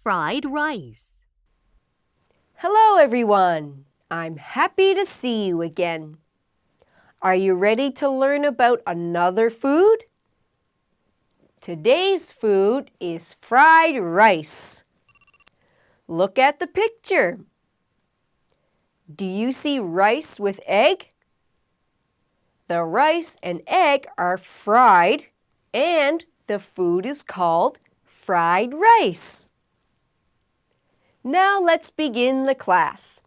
Fried rice. Hello, everyone. I'm happy to see you again. Are you ready to learn about another food? Today's food is fried rice. Look at the picture. Do you see rice with egg? The rice and egg are fried, and the food is called fried rice. Now let's begin the class.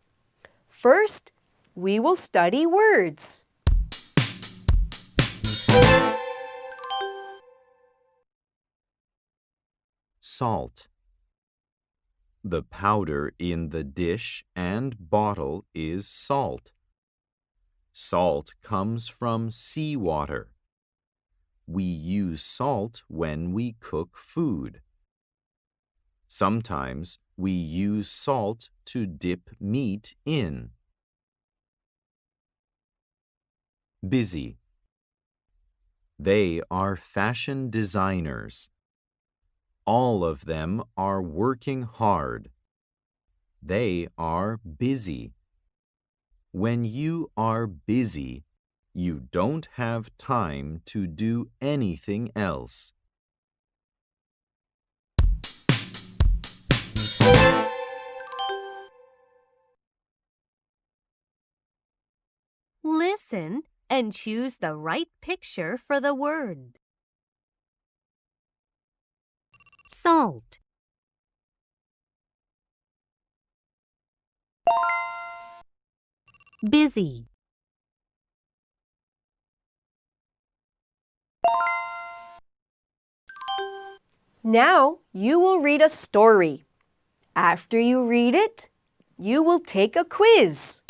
First, we will study words. Salt. The powder in the dish and bottle is salt. Salt comes from seawater. We use salt when we cook food. Sometimes we use salt to dip meat in. Busy. They are fashion designers. All of them are working hard. They are busy. When you are busy, you don't have time to do anything else. Listen and choose the right picture for the word. Salt. Busy. Now you will read a story. After you read it, you will take a quiz.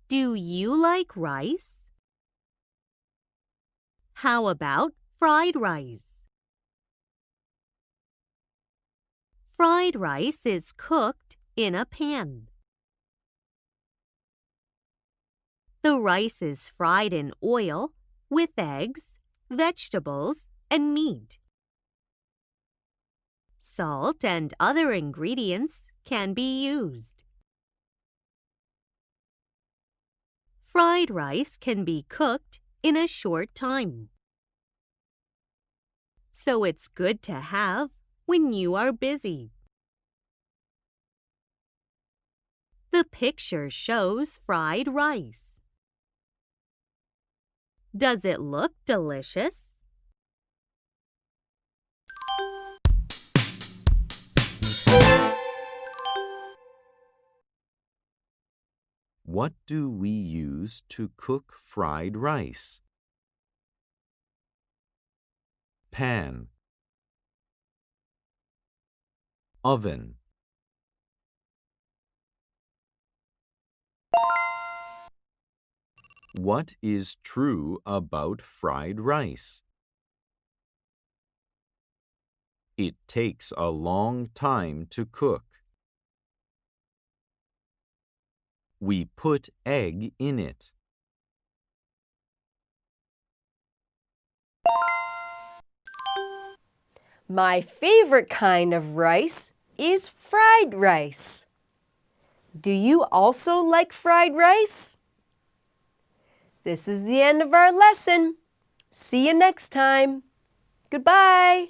Do you like rice? How about fried rice? Fried rice is cooked in a pan. The rice is fried in oil with eggs, vegetables, and meat. Salt and other ingredients can be used. Fried rice can be cooked in a short time. So it's good to have when you are busy. The picture shows fried rice. Does it look delicious? What do we use to cook fried rice? Pan. Oven. What is true about fried rice? It takes a long time to cook. We put egg in it. My favorite kind of rice is fried rice. Do you also like fried rice? This is the end of our lesson. See you next time. Goodbye.